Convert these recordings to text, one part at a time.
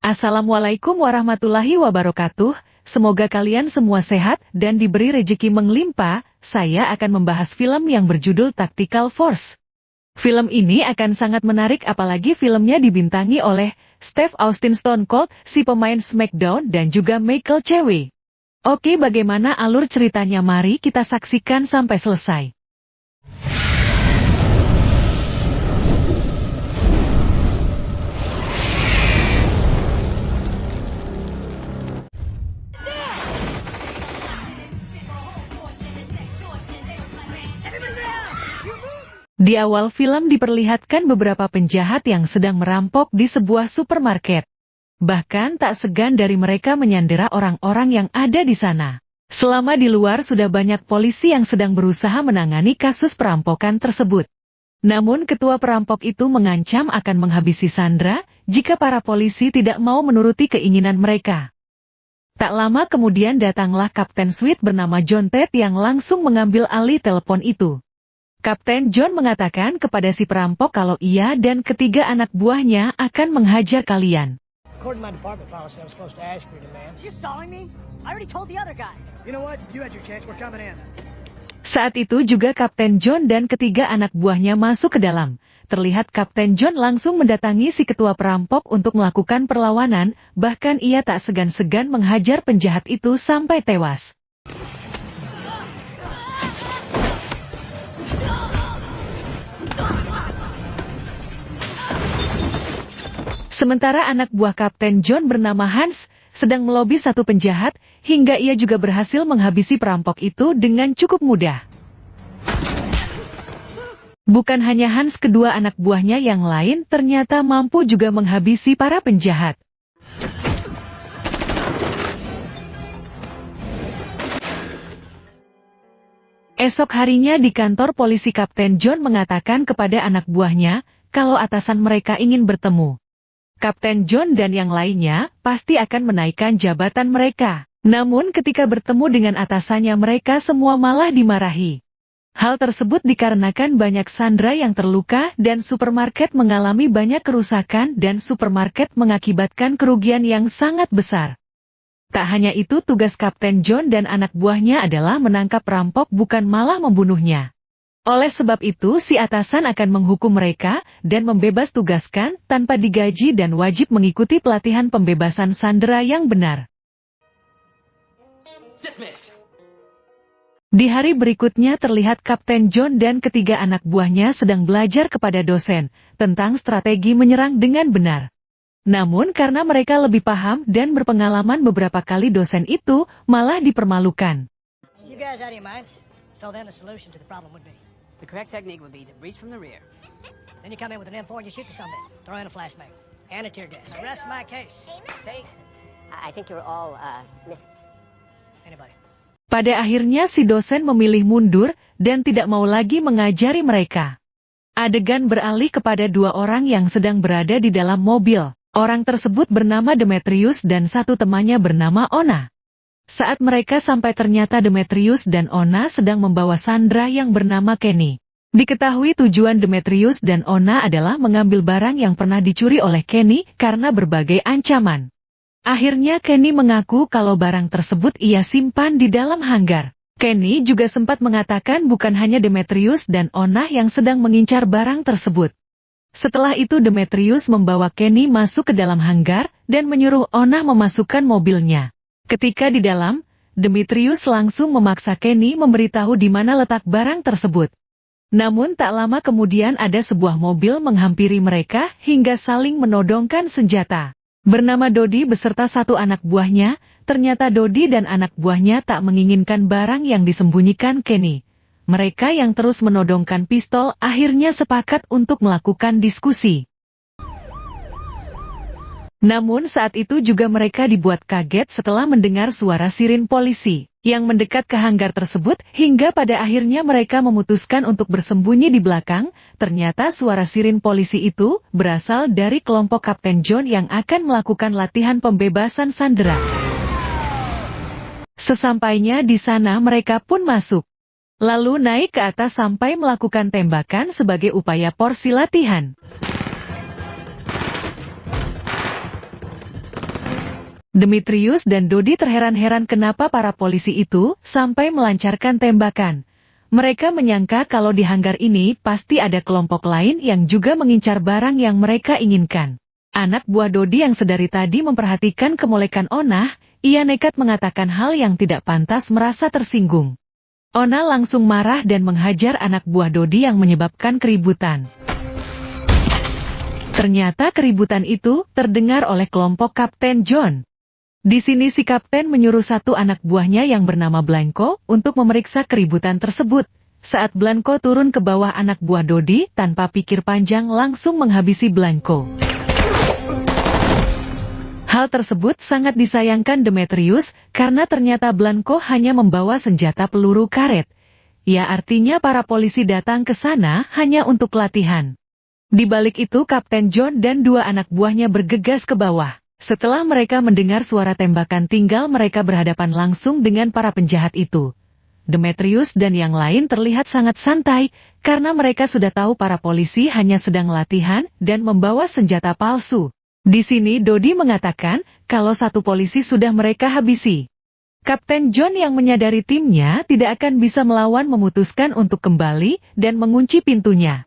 Assalamualaikum warahmatullahi wabarakatuh. Semoga kalian semua sehat dan diberi rejeki melimpah. Saya akan membahas film yang berjudul Tactical Force. Film ini akan sangat menarik apalagi filmnya dibintangi oleh Steve Austin Stone Cold, si pemain SmackDown dan juga Michael Chewe. Oke, bagaimana alur ceritanya? Mari kita saksikan sampai selesai. Di awal film diperlihatkan beberapa penjahat yang sedang merampok di sebuah supermarket. Bahkan tak segan dari mereka menyandera orang-orang yang ada di sana. Selama di luar sudah banyak polisi yang sedang berusaha menangani kasus perampokan tersebut. Namun ketua perampok itu mengancam akan menghabisi Sandra jika para polisi tidak mau menuruti keinginan mereka. Tak lama kemudian datanglah Kapten Sweet bernama John Ted yang langsung mengambil alih telepon itu. Kapten John mengatakan kepada si perampok kalau ia dan ketiga anak buahnya akan menghajar kalian. Saat itu juga Kapten John dan ketiga anak buahnya masuk ke dalam. Terlihat Kapten John langsung mendatangi si ketua perampok untuk melakukan perlawanan, bahkan ia tak segan-segan menghajar penjahat itu sampai tewas. Sementara anak buah Kapten John bernama Hans sedang melobi satu penjahat hingga ia juga berhasil menghabisi perampok itu dengan cukup mudah. Bukan hanya Hans, kedua anak buahnya yang lain ternyata mampu juga menghabisi para penjahat. Esok harinya di kantor polisi Kapten John mengatakan kepada anak buahnya kalau atasan mereka ingin bertemu. Kapten John dan yang lainnya pasti akan menaikkan jabatan mereka. Namun ketika bertemu dengan atasannya mereka semua malah dimarahi. Hal tersebut dikarenakan banyak Sandra yang terluka dan supermarket mengalami banyak kerusakan dan supermarket mengakibatkan kerugian yang sangat besar. Tak hanya itu, tugas Kapten John dan anak buahnya adalah menangkap perampok bukan malah membunuhnya. Oleh sebab itu si atasan akan menghukum mereka dan membebas tugaskan tanpa digaji dan wajib mengikuti pelatihan pembebasan Sandra yang benar. Di hari berikutnya terlihat Kapten John dan ketiga anak buahnya sedang belajar kepada dosen tentang strategi menyerang dengan benar. Namun karena mereka lebih paham dan berpengalaman beberapa kali, dosen itu malah dipermalukan. The correct technique would be to breach from the rear. Then you come in with an M4 and you shoot the summit. Throw in a flashbang. And a tear gas. Rest my case. Take. I think you're all, miss... Anybody? Pada akhirnya si dosen memilih mundur dan tidak mau lagi mengajari mereka. Adegan beralih kepada dua orang yang sedang berada di dalam mobil. Orang tersebut bernama Demetrius dan satu temannya bernama Ona. Saat mereka sampai ternyata Demetrius dan Ona sedang membawa Sandra yang bernama Kenny. Diketahui tujuan Demetrius dan Ona adalah mengambil barang yang pernah dicuri oleh Kenny karena berbagai ancaman. Akhirnya Kenny mengaku kalau barang tersebut ia simpan di dalam hanggar. Kenny juga sempat mengatakan bukan hanya Demetrius dan Ona yang sedang mengincar barang tersebut. Setelah itu Demetrius membawa Kenny masuk ke dalam hanggar dan menyuruh Ona memasukkan mobilnya. Ketika di dalam, Demetrius langsung memaksa Kenny memberitahu di mana letak barang tersebut. Namun tak lama kemudian ada sebuah mobil menghampiri mereka hingga saling menodongkan senjata. Bernama Dodi beserta satu anak buahnya, ternyata Dodi dan anak buahnya tak menginginkan barang yang disembunyikan Kenny. Mereka yang terus menodongkan pistol akhirnya sepakat untuk melakukan diskusi. Namun saat itu juga mereka dibuat kaget setelah mendengar suara sirin polisi yang mendekat ke hanggar tersebut hingga pada akhirnya mereka memutuskan untuk bersembunyi di belakang. Ternyata suara sirin polisi itu berasal dari kelompok Kapten John yang akan melakukan latihan pembebasan Sandra. Sesampainya di sana mereka pun masuk. Lalu naik ke atas sampai melakukan tembakan sebagai upaya porsi latihan. Demetrius dan Dodi terheran-heran kenapa para polisi itu sampai melancarkan tembakan. Mereka menyangka kalau di hanggar ini pasti ada kelompok lain yang juga mengincar barang yang mereka inginkan. Anak buah Dodi yang sedari tadi memperhatikan kemolekan Onah, ia nekat mengatakan hal yang tidak pantas merasa tersinggung. Onah langsung marah dan menghajar anak buah Dodi yang menyebabkan keributan. Ternyata keributan itu terdengar oleh kelompok Kapten John. Di sini si kapten menyuruh satu anak buahnya yang bernama Blanco untuk memeriksa keributan tersebut. Saat Blanco turun ke bawah anak buah Dodi tanpa pikir panjang langsung menghabisi Blanco. Hal tersebut sangat disayangkan Demetrius karena ternyata Blanco hanya membawa senjata peluru karet. Ya artinya para polisi datang ke sana hanya untuk latihan. Di balik itu Kapten John dan dua anak buahnya bergegas ke bawah. Setelah mereka mendengar suara tembakan tinggal mereka berhadapan langsung dengan para penjahat itu. Demetrius dan yang lain terlihat sangat santai, karena mereka sudah tahu para polisi hanya sedang latihan dan membawa senjata palsu. Di sini Dodi mengatakan kalau satu polisi sudah mereka habisi. Kapten John yang menyadari timnya tidak akan bisa melawan memutuskan untuk kembali dan mengunci pintunya.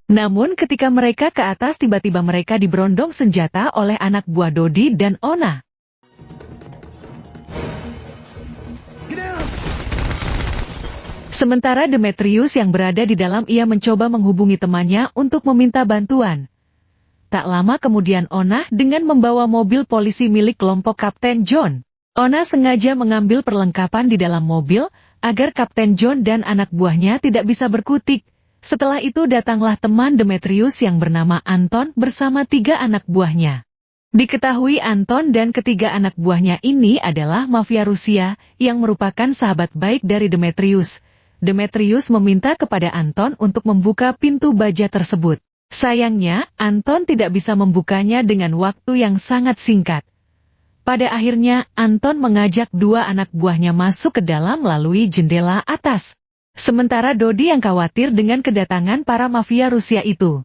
Namun ketika mereka ke atas tiba-tiba mereka diberondong senjata oleh anak buah Dodi dan Onah. Sementara Demetrius yang berada di dalam ia mencoba menghubungi temannya untuk meminta bantuan. Tak lama kemudian Onah dengan membawa mobil polisi milik kelompok Kapten John. Onah sengaja mengambil perlengkapan di dalam mobil agar Kapten John dan anak buahnya tidak bisa berkutik. Setelah itu datanglah teman Demetrius yang bernama Anton bersama 3 anak buahnya. Diketahui Anton dan ketiga anak buahnya ini adalah mafia Rusia yang merupakan sahabat baik dari Demetrius. Demetrius meminta kepada Anton untuk membuka pintu baja tersebut. Sayangnya, Anton tidak bisa membukanya dengan waktu yang sangat singkat. Pada akhirnya, Anton mengajak 2 anak buahnya masuk ke dalam melalui jendela atas. Sementara Dodi yang khawatir dengan kedatangan para mafia Rusia itu.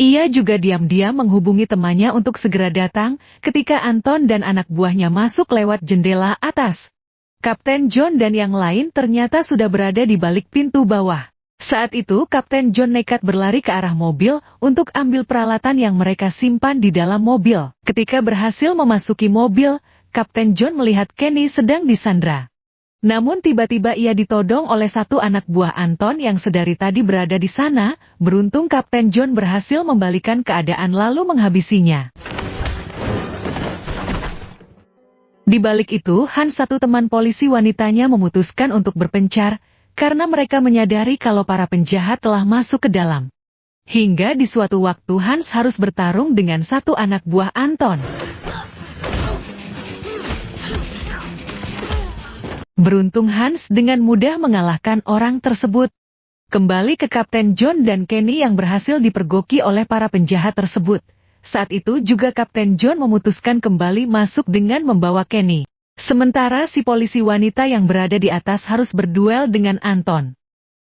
Ia juga diam-diam menghubungi temannya untuk segera datang ketika Anton dan anak buahnya masuk lewat jendela atas. Kapten John dan yang lain ternyata sudah berada di balik pintu bawah. Saat itu Kapten John nekat berlari ke arah mobil untuk ambil peralatan yang mereka simpan di dalam mobil. Ketika berhasil memasuki mobil, Kapten John melihat Kenny sedang disandra. Namun tiba-tiba ia ditodong oleh satu anak buah Anton yang sedari tadi berada di sana. Beruntung Kapten John berhasil membalikan keadaan lalu menghabisinya. Di balik itu, Hans satu teman polisi wanitanya memutuskan untuk berpencar, karena mereka menyadari kalau para penjahat telah masuk ke dalam. Hingga di suatu waktu Hans harus bertarung dengan satu anak buah Anton. Beruntung Hans dengan mudah mengalahkan orang tersebut. Kembali ke Kapten John dan Kenny yang berhasil dipergoki oleh para penjahat tersebut. Saat itu juga Kapten John memutuskan kembali masuk dengan membawa Kenny. Sementara si polisi wanita yang berada di atas harus berduel dengan Anton.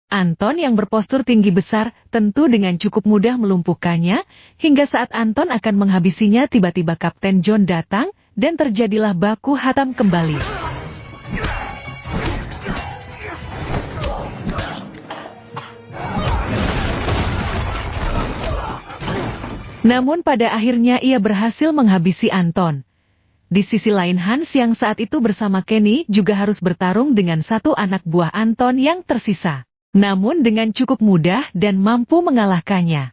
Anton yang berpostur tinggi besar tentu dengan cukup mudah melumpuhkannya, hingga saat Anton akan menghabisinya tiba-tiba Kapten John datang dan terjadilah baku hantam kembali. Namun pada akhirnya ia berhasil menghabisi Anton. Di sisi lain Hans yang saat itu bersama Kenny juga harus bertarung dengan satu anak buah Anton yang tersisa. Namun dengan cukup mudah dan mampu mengalahkannya.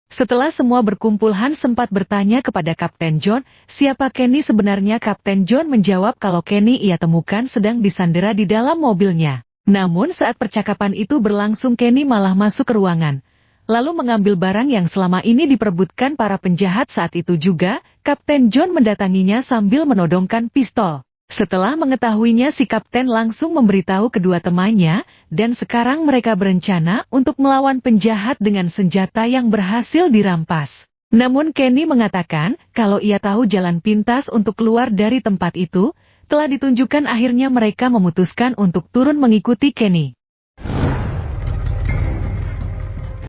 Setelah semua berkumpul Hans sempat bertanya kepada Kapten John, siapa Kenny sebenarnya. Kapten John menjawab kalau Kenny ia temukan sedang disandera di dalam mobilnya. Namun saat percakapan itu berlangsung Kenny malah masuk ke ruangan. Lalu mengambil barang yang selama ini diperebutkan para penjahat. Saat itu juga, Kapten John mendatanginya sambil menodongkan pistol. Setelah mengetahuinya si kapten langsung memberitahu kedua temannya, dan sekarang mereka berencana untuk melawan penjahat dengan senjata yang berhasil dirampas. Namun Kenny mengatakan, kalau ia tahu jalan pintas untuk keluar dari tempat itu, telah ditunjukkan. Akhirnya mereka memutuskan untuk turun mengikuti Kenny.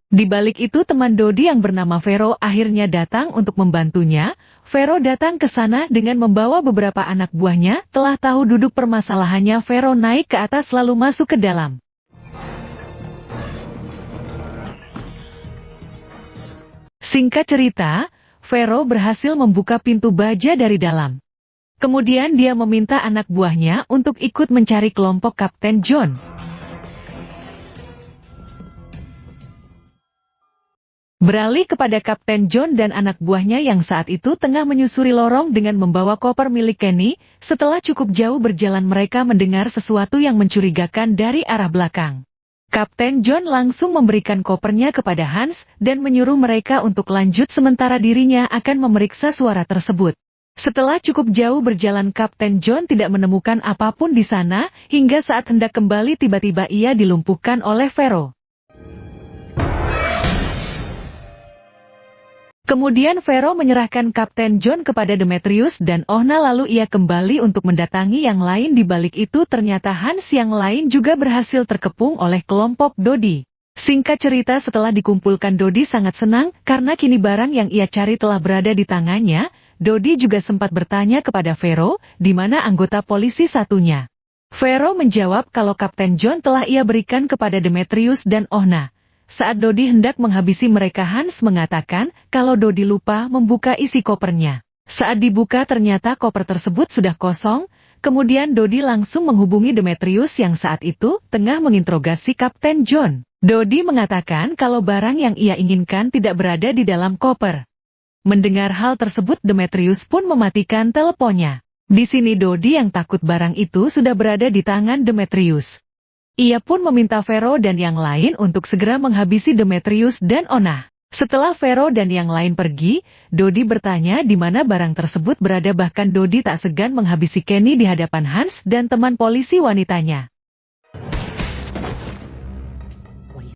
Di balik itu teman Dodi yang bernama Vero akhirnya datang untuk membantunya. Vero datang ke sana dengan membawa beberapa anak buahnya. Telah tahu duduk permasalahannya, Vero naik ke atas lalu masuk ke dalam. Singkat cerita, Vero berhasil membuka pintu baja dari dalam. Kemudian dia meminta anak buahnya untuk ikut mencari kelompok Kapten John. Beralih kepada Kapten John dan anak buahnya yang saat itu tengah menyusuri lorong dengan membawa koper milik Kenny. Setelah cukup jauh berjalan mereka mendengar sesuatu yang mencurigakan dari arah belakang. Kapten John langsung memberikan kopernya kepada Hans dan menyuruh mereka untuk lanjut sementara dirinya akan memeriksa suara tersebut. Setelah cukup jauh berjalan Kapten John tidak menemukan apapun di sana hingga saat hendak kembali tiba-tiba ia dilumpuhkan oleh Vero. Kemudian Vero menyerahkan Kapten John kepada Demetrius dan Ohna lalu ia kembali untuk mendatangi yang lain. Di balik itu ternyata Hans yang lain juga berhasil terkepung oleh kelompok Dodi. Singkat cerita setelah dikumpulkan Dodi sangat senang karena kini barang yang ia cari telah berada di tangannya. Dodi juga sempat bertanya kepada Vero, di mana anggota polisi satunya. Vero menjawab kalau Kapten John telah ia berikan kepada Demetrius dan Ohna. Saat Dodi hendak menghabisi mereka, Hans mengatakan kalau Dodi lupa membuka isi kopernya. Saat dibuka ternyata koper tersebut sudah kosong. Kemudian Dodi langsung menghubungi Demetrius yang saat itu tengah menginterogasi Kapten John. Dodi mengatakan kalau barang yang ia inginkan tidak berada di dalam koper. Mendengar hal tersebut Demetrius pun mematikan teleponnya. Di sini Dodi yang takut barang itu sudah berada di tangan Demetrius. Ia pun meminta Vero dan yang lain untuk segera menghabisi Demetrius dan Ohna. Setelah Vero dan yang lain pergi, Dodi bertanya di mana barang tersebut berada, bahkan Dodi tak segan menghabisi Kenny di hadapan Hans dan teman polisi wanitanya.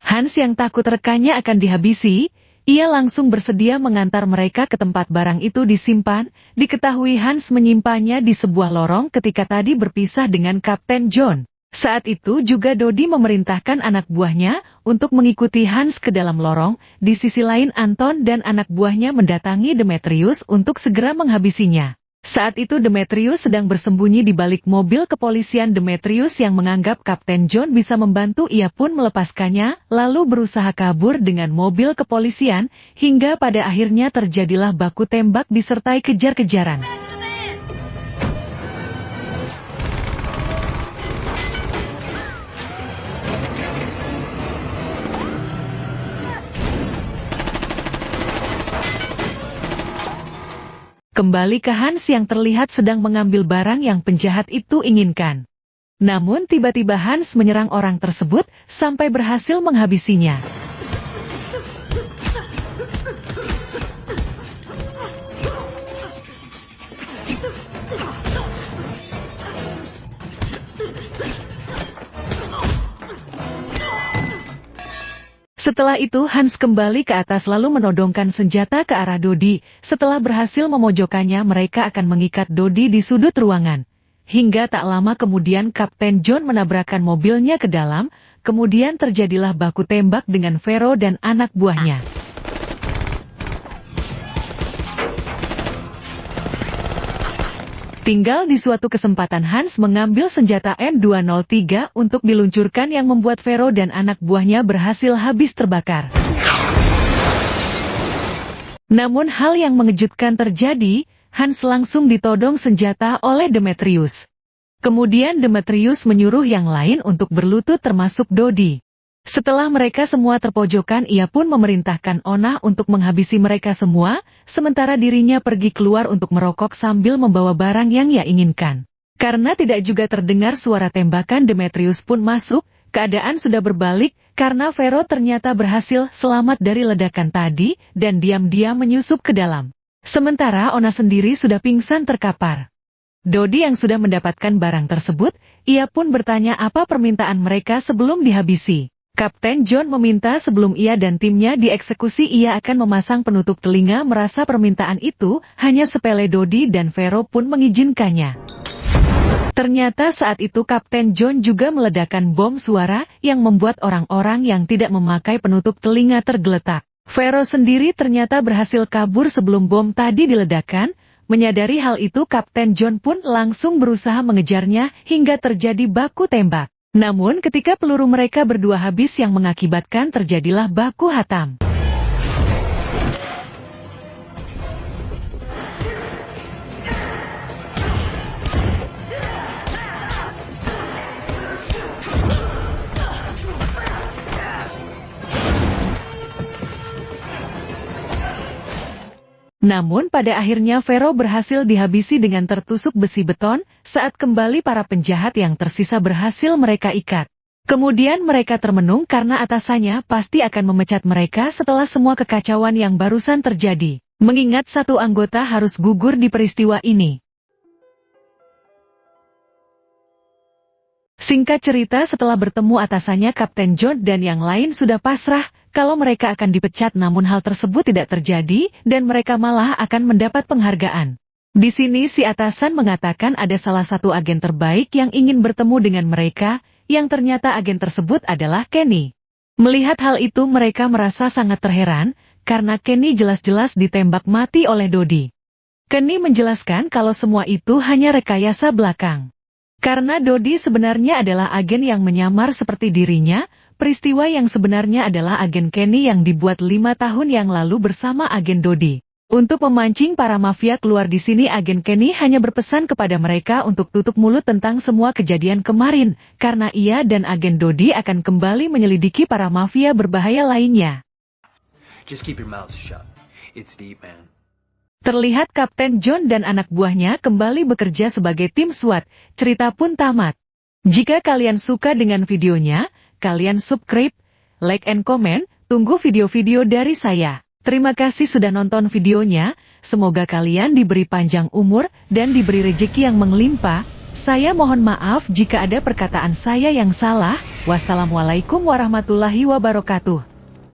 Hans yang takut rekannya akan dihabisi, ia langsung bersedia mengantar mereka ke tempat barang itu disimpan. Diketahui Hans menyimpannya di sebuah lorong ketika tadi berpisah dengan Kapten John. Saat itu juga Dodi memerintahkan anak buahnya untuk mengikuti Hans ke dalam lorong. Di sisi lain Anton dan anak buahnya mendatangi Demetrius untuk segera menghabisinya. Saat itu Demetrius sedang bersembunyi di balik mobil kepolisian. Demetrius yang menganggap Kapten John bisa membantu ia pun melepaskannya lalu berusaha kabur dengan mobil kepolisian hingga pada akhirnya terjadilah baku tembak disertai kejar-kejaran. Kembali ke Hans yang terlihat sedang mengambil barang yang penjahat itu inginkan. Namun tiba-tiba Hans menyerang orang tersebut sampai berhasil menghabisinya. Setelah itu Hans kembali ke atas lalu menodongkan senjata ke arah Dodi. Setelah berhasil memojokkannya mereka akan mengikat Dodi di sudut ruangan. Hingga tak lama kemudian Kapten John menabrakkan mobilnya ke dalam. Kemudian terjadilah baku tembak dengan Vero dan anak buahnya. Tinggal di suatu kesempatan Hans mengambil senjata M203 untuk diluncurkan yang membuat Vero dan anak buahnya berhasil habis terbakar. Namun hal yang mengejutkan terjadi, Hans langsung ditodong senjata oleh Demetrius. Kemudian Demetrius menyuruh yang lain untuk berlutut termasuk Dodi. Setelah mereka semua terpojokan ia pun memerintahkan Ohna untuk menghabisi mereka semua, sementara dirinya pergi keluar untuk merokok sambil membawa barang yang ia inginkan. Karena tidak juga terdengar suara tembakan Demetrius pun masuk, keadaan sudah berbalik karena Vero ternyata berhasil selamat dari ledakan tadi dan diam-diam menyusup ke dalam. Sementara Ohna sendiri sudah pingsan terkapar. Dodi yang sudah mendapatkan barang tersebut, ia pun bertanya apa permintaan mereka sebelum dihabisi. Kapten John meminta sebelum ia dan timnya dieksekusi ia akan memasang penutup telinga. Merasa permintaan itu hanya sepele, Dodi dan Vero pun mengizinkannya. Ternyata saat itu Kapten John juga meledakkan bom suara yang membuat orang-orang yang tidak memakai penutup telinga tergeletak. Vero sendiri ternyata berhasil kabur sebelum bom tadi diledakkan. Menyadari hal itu Kapten John pun langsung berusaha mengejarnya hingga terjadi baku tembak. Namun ketika peluru mereka berdua habis yang mengakibatkan terjadilah baku hatam. Namun pada akhirnya Vero berhasil dihabisi dengan tertusuk besi beton saat kembali para penjahat yang tersisa berhasil mereka ikat. Kemudian mereka termenung karena atasannya pasti akan memecat mereka setelah semua kekacauan yang barusan terjadi. Mengingat satu anggota harus gugur di peristiwa ini. Singkat cerita setelah bertemu atasannya Kapten John dan yang lain sudah pasrah kalau mereka akan dipecat namun hal tersebut tidak terjadi dan mereka malah akan mendapat penghargaan. Di sini si atasan mengatakan ada salah satu agen terbaik yang ingin bertemu dengan mereka yang ternyata agen tersebut adalah Kenny. Melihat hal itu mereka merasa sangat terheran karena Kenny jelas-jelas ditembak mati oleh Dodi. Kenny menjelaskan kalau semua itu hanya rekayasa belakang. Karena Dodi sebenarnya adalah agen yang menyamar seperti dirinya, peristiwa yang sebenarnya adalah agen Kenny yang dibuat 5 tahun yang lalu bersama agen Dodi. Untuk memancing para mafia keluar di sini agen Kenny hanya berpesan kepada mereka untuk tutup mulut tentang semua kejadian kemarin, karena ia dan agen Dodi akan kembali menyelidiki para mafia berbahaya lainnya. Just keep your mouth shut. It's deep, man. Terlihat Kapten John dan anak buahnya kembali bekerja sebagai tim SWAT, cerita pun tamat. Jika kalian suka dengan videonya, kalian subscribe, like and comment, tunggu video-video dari saya. Terima kasih sudah nonton videonya, semoga kalian diberi panjang umur dan diberi rezeki yang melimpah. Saya mohon maaf jika ada perkataan saya yang salah. Wassalamualaikum warahmatullahi wabarakatuh.